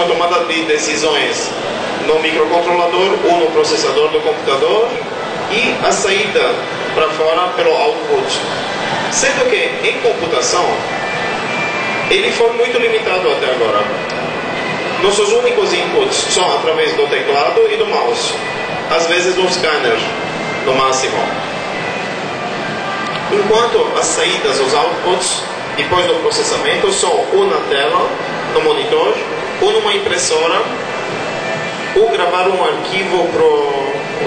tomada de decisões no microcontrolador ou no processador do computador e a saída para fora pelo output. Sendo que em computação ele foi muito limitado até agora. Nossos únicos inputs são através do teclado e do mouse, às vezes um scanner no máximo. Enquanto as saídas, os outputs, depois do processamento, são ou na tela, no monitor, ou numa impressora, ou gravar um arquivo para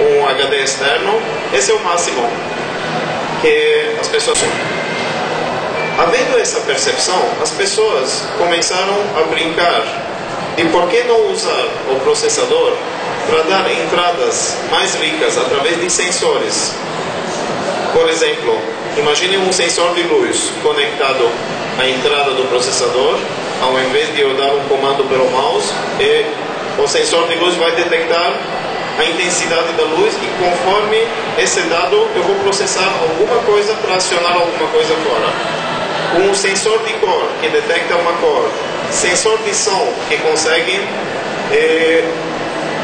um HD externo. Esse é o máximo que as pessoas têm. Havendo essa percepção, as pessoas começaram a brincar de por que não usar o processador para dar entradas mais ricas através de sensores. Por exemplo, imagine um sensor de luz conectado à entrada do processador, ao invés de eu dar um comando pelo mouse, e o sensor de luz vai detectar a intensidade da luz e conforme esse dado eu vou processar alguma coisa para acionar alguma coisa fora. Um sensor de cor que detecta uma cor, sensor de som que consegue,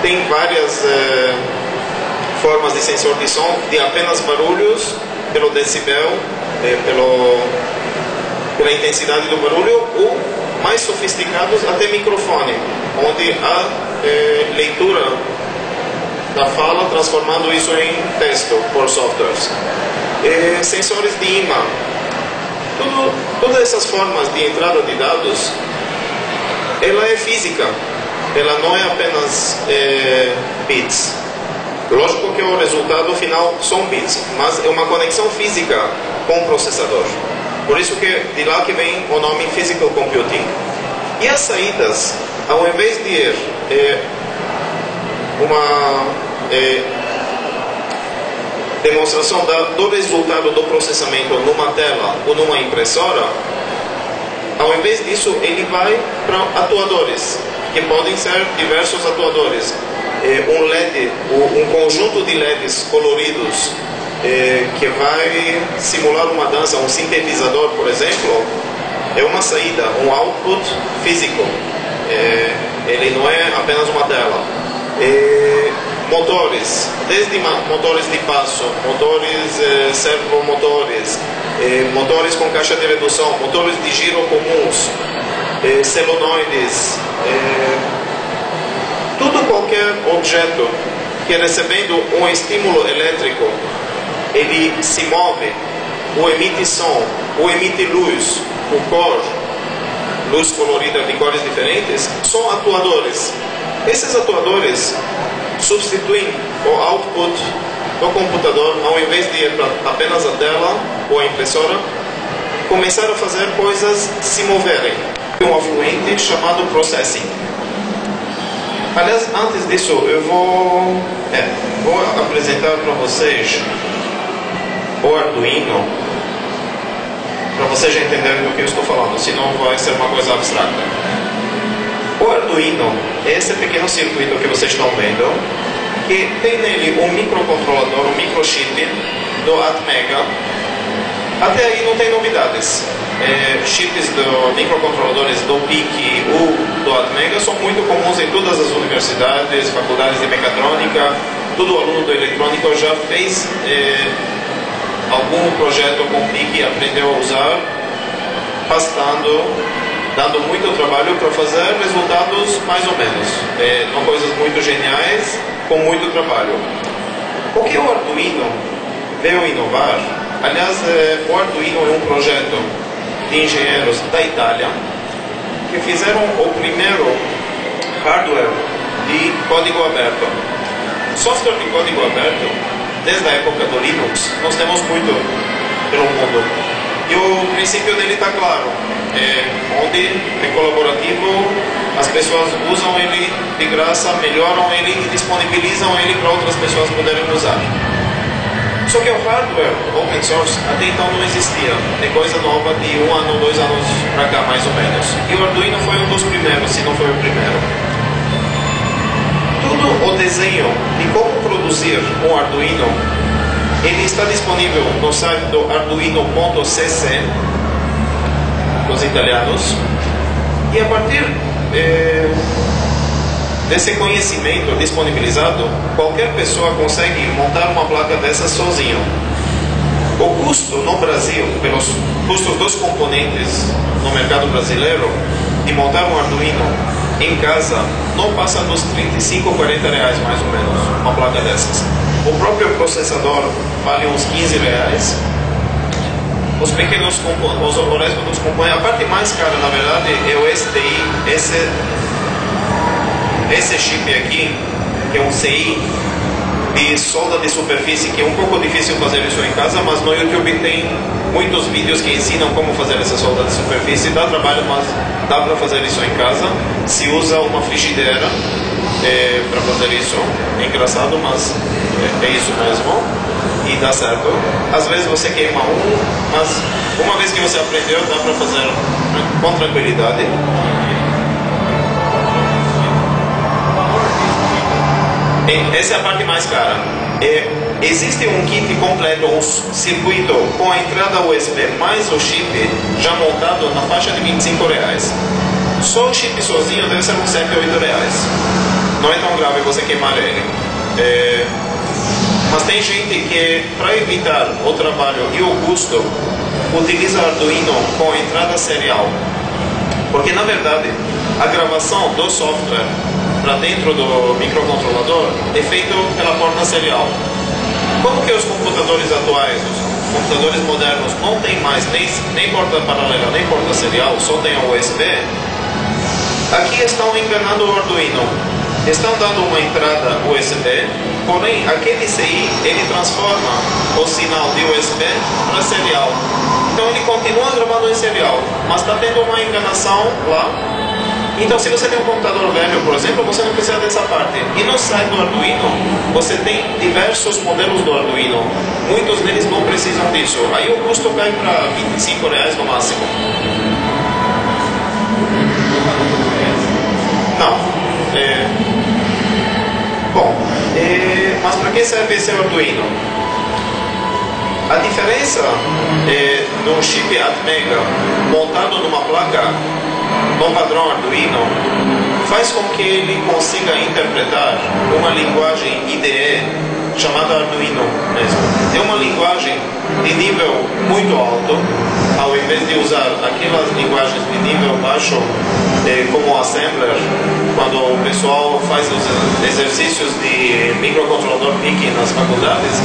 tem várias formas de sensor de som, de apenas barulhos, pelo decibel, pela intensidade do barulho, ou mais sofisticados até microfone, onde há leitura da fala, transformando isso em texto por softwares. Sensores de imã. Todas essas formas de entrada de dados, ela é física, ela não é apenas bits. Lógico que o resultado final são bits, mas é uma conexão física com o processador. Por isso que de lá que vem o nome Physical Computing. E as saídas, ao invés de ir uma demonstração do resultado do processamento numa tela ou numa impressora, ao invés disso ele vai para atuadores, que podem ser diversos atuadores. Um LED, um conjunto de LEDs coloridos que vai simular uma dança, um sintetizador, por exemplo, é uma saída, um output físico. Ele não é apenas uma tela. Motores, desde motores de passo, motores servomotores, motores com caixa de redução, motores de giro comuns, solenoides, qualquer objeto que recebendo um estímulo elétrico ele se move, ou emite som, ou emite luz, ou cor, luz colorida de cores diferentes, são atuadores. Esses atuadores substituem o output do computador, ao invés de ir para apenas a tela ou a impressora, começar a fazer coisas se moverem. Um afluente chamado processing. Aliás, antes disso, eu vou apresentar para vocês o Arduino, para vocês já entenderem do que eu estou falando, senão vai ser uma coisa abstrata. O Arduino é esse pequeno circuito que vocês estão vendo, que tem nele um microcontrolador, um microchip do Atmega. Até aí não tem novidades. Chips do microcontroladores do PIC ou do Atmega são muito comuns em todas as universidades, faculdades de mecatrônica. Todo aluno do eletrônico já fez algum projeto com PIC e aprendeu a usar, dando muito trabalho para fazer resultados mais ou menos. Não coisas muito geniais, com muito trabalho. O que o Arduino veio inovar, aliás, o Arduino é um projeto de engenheiros da Itália que fizeram o primeiro hardware de código aberto. Software de código aberto, desde a época do Linux, nós temos muito pelo mundo. E o princípio dele está claro, onde é colaborativo, as pessoas usam ele de graça, melhoram ele e disponibilizam ele para outras pessoas poderem usar. Só que o hardware open source até então não existia, é coisa nova de 1 ano, 2 anos para cá mais ou menos. E o Arduino foi um dos primeiros, se não foi o primeiro. Todo o desenho de como produzir um Arduino, ele está disponível no site do arduino.cc, dos italianos, e a partir desse conhecimento disponibilizado, qualquer pessoa consegue montar uma placa dessa sozinho. O custo no Brasil, pelos custos dos componentes no mercado brasileiro, de montar um Arduino em casa, não passa dos 35 ou 40 reais mais ou menos, uma placa dessas. O próprio processador vale uns 15 reais. Os pequenos componentes, o resto dos componentes, a parte mais cara na verdade é o STI, esse chip aqui, que é um CI de solda de superfície, que é um pouco difícil fazer isso em casa, mas no YouTube tem muitos vídeos que ensinam como fazer essa solda de superfície. Dá trabalho, mas dá para fazer isso em casa. Se usa uma frigideira para fazer isso. É engraçado, mas é isso mesmo. E dá certo. Às vezes você queima mas uma vez que você aprendeu, dá para fazer com tranquilidade. Essa é a parte mais cara. Existe um kit completo, um circuito com a entrada USB mais o chip já montado na faixa de 25 reais. Só o chip sozinho deve ser uns 7 ou 8 reais. Não é tão grave você queimar ele. Mas tem gente que, para evitar o trabalho e o custo, utiliza Arduino com a entrada serial. Porque, na verdade, a gravação do software para dentro do microcontrolador é feito pela porta serial. Como que os computadores atuais, os computadores modernos, não tem mais nem porta paralela, nem porta serial, só tem a USB, aqui estão enganando o Arduino. Estão dando uma entrada USB, porém aquele CI, ele transforma o sinal de USB para serial. Então ele continua gravando em serial, mas está tendo uma enganação lá. Então, se você tem um computador velho, por exemplo, você não precisa dessa parte. E no site do Arduino, você tem diversos modelos do Arduino. Muitos deles não precisam disso. Aí o custo cai para 25 reais no máximo. Não. Mas para que serve esse Arduino? A diferença do chip Atmega montado numa placa no padrão Arduino faz com que ele consiga interpretar uma linguagem IDE chamada Arduino mesmo. É uma linguagem de nível muito alto, ao invés de usar aquelas linguagens de nível baixo como o Assembler, quando o pessoal faz os exercícios de microcontrolador PIC nas faculdades,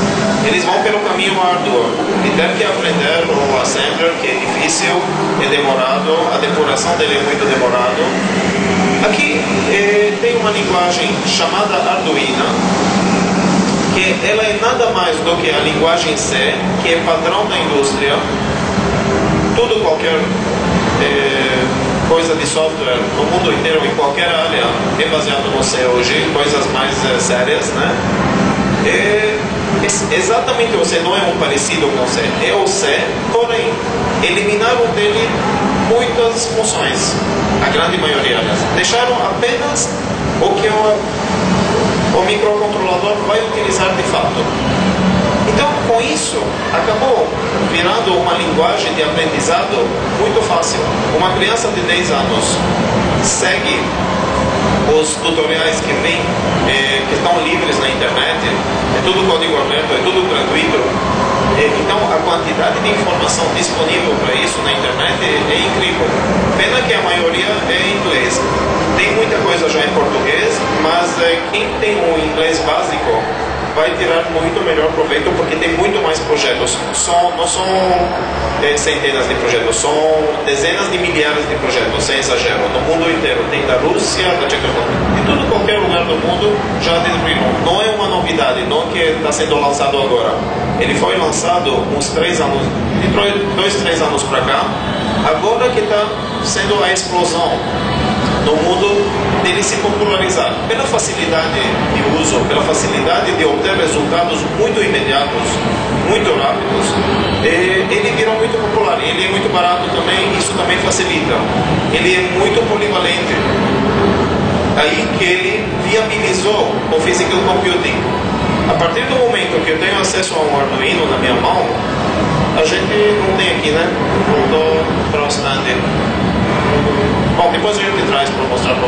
eles vão pelo caminho árduo de ter que aprender o Assembler, que é difícil, é demorado, a depuração dele é muito demorado. Aqui tem uma linguagem chamada Arduino, que ela é nada mais do que a linguagem C, que é padrão da indústria. Qualquer coisa de software no mundo inteiro, em qualquer área, é baseado no C hoje, coisas mais sérias, né? Exatamente o C não é um parecido com o C, é o C, porém, eliminaram dele muitas funções, a grande maioria, aliás. Deixaram apenas o que o microcontrolador vai utilizar de fato. Então, com isso, acabou virando uma linguagem de aprendizado muito fácil. Uma criança de 10 anos segue os tutoriais que vêm, que estão livres na internet, é tudo código aberto, é tudo gratuito. Então, a quantidade de informação disponível para isso na internet é incrível. Pena que a maioria é em inglês. Tem muita coisa já em português, mas quem tem um inglês básico vai tirar muito melhor proveito, porque tem muito mais projetos. Não são centenas de projetos, são dezenas de milhares de projetos, sem exagero, no mundo inteiro. Tem da Rússia, da Tchecoslováquia, de tudo, qualquer lugar do mundo já descobriram. Não é uma novidade, não que está sendo lançado agora. Ele foi lançado uns 3 anos, de 2, 3 anos para cá, agora que está sendo a explosão no mundo dele se popularizar. Pela facilidade de uso, pela facilidade de obter resultados muito imediatos, muito rápidos, ele virou muito popular. Ele é muito barato também, isso também facilita. Ele é muito polivalente. Aí que ele viabilizou o physical computing. A partir do momento que eu tenho acesso a um Arduino na minha mão, a gente não tem aqui, né? Voltou para o stand. Bom, depois a gente traz para mostrar para